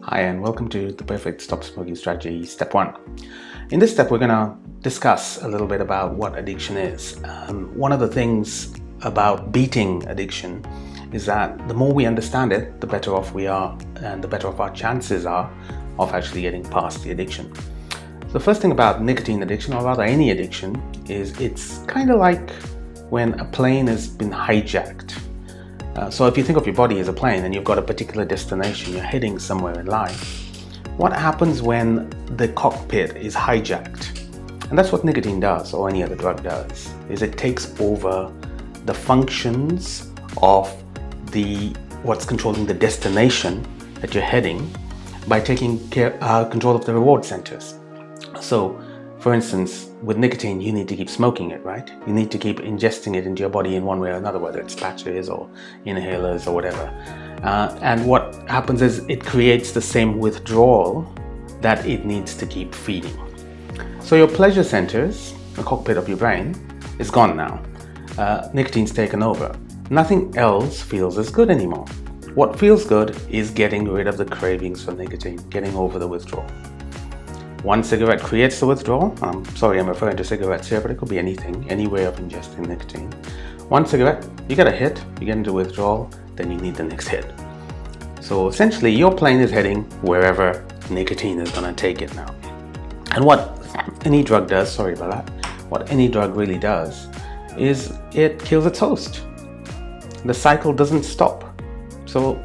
Hi and welcome to the Perfect Stop Smoking Strategy Step 1. In this step we're going to discuss a little bit about what addiction is. One of the things about beating addiction is that the more we understand it, the better off we are and the better off our chances are of actually getting past the addiction. So the first thing about nicotine addiction, or rather any addiction, is it's kind of like when a plane has been hijacked. So if you think of your body as a plane and you've got a particular destination, you're heading somewhere in life, what happens when the cockpit is hijacked? And that's what nicotine does, or any other drug does, is it takes over the functions of what's controlling the destination that you're heading by taking control of the reward centers. So for instance, with nicotine, you need to keep smoking it, right? You need to keep ingesting it into your body in one way or another, whether it's patches or inhalers or whatever. And what happens is it creates the same withdrawal that it needs to keep feeding. So your pleasure centers, the cockpit of your brain, is gone now. Nicotine's taken over. Nothing else feels as good anymore. What feels good is getting rid of the cravings for nicotine, getting over the withdrawal. One cigarette creates the withdrawal. I'm referring to cigarettes here, but it could be anything, any way of ingesting nicotine. One cigarette, you get a hit, you get into withdrawal, then you need the next hit. So essentially, your plane is heading wherever nicotine is going to take it now. And what any drug does, what any drug really does is it kills its host. The cycle doesn't stop. So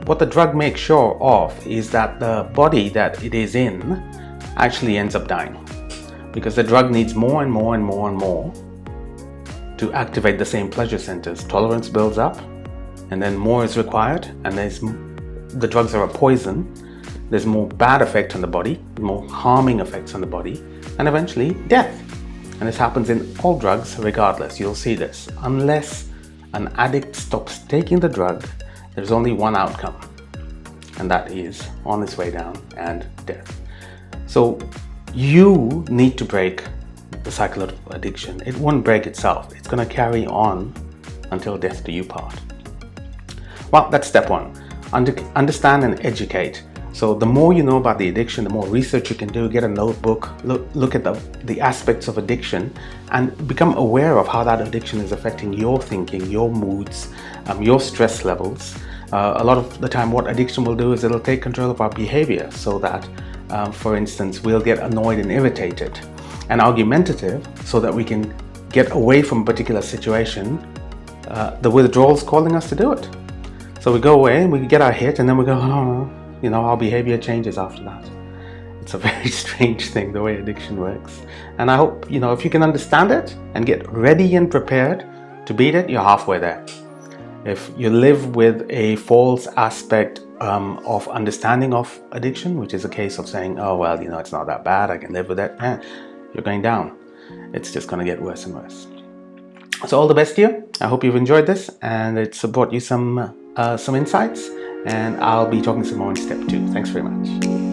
what the drug makes sure of is that the body that it is in actually ends up dying, because the drug needs more and more and more and more to activate the same pleasure centers. Tolerance builds up, and then more is required, and the drugs are a poison. There's more bad effect on the body, more harming effects on the body, and eventually death. And this happens in all drugs regardless. You'll see this. Unless an addict stops taking the drug, there's only one outcome, and that is on its way down and death. So you need to break the cycle of addiction. It won't break itself. It's going to carry on until death do you part. Well, that's step 1. Understand and educate. So the more you know about the addiction, the more research you can do. Get a notebook, look at the aspects of addiction, and become aware of how that addiction is affecting your thinking, your moods, your stress levels. A lot of the time what addiction will do is it'll take control of our behavior, so that for instance, we'll get annoyed and irritated and argumentative, so that we can get away from a particular situation. The withdrawal's calling us to do it. So we go away and we get our hit, and then we go, our behavior changes after that. It's a very strange thing, the way addiction works. And I hope, if you can understand it and get ready and prepared to beat it, you're halfway there. If you live with a false aspect of understanding of addiction, which is a case of saying, it's not that bad, I can live with it, you're going down. It's just going to get worse and worse. So all the best to you. I hope you've enjoyed this and it's brought you some insights, and I'll be talking some more in step 2. Thanks very much.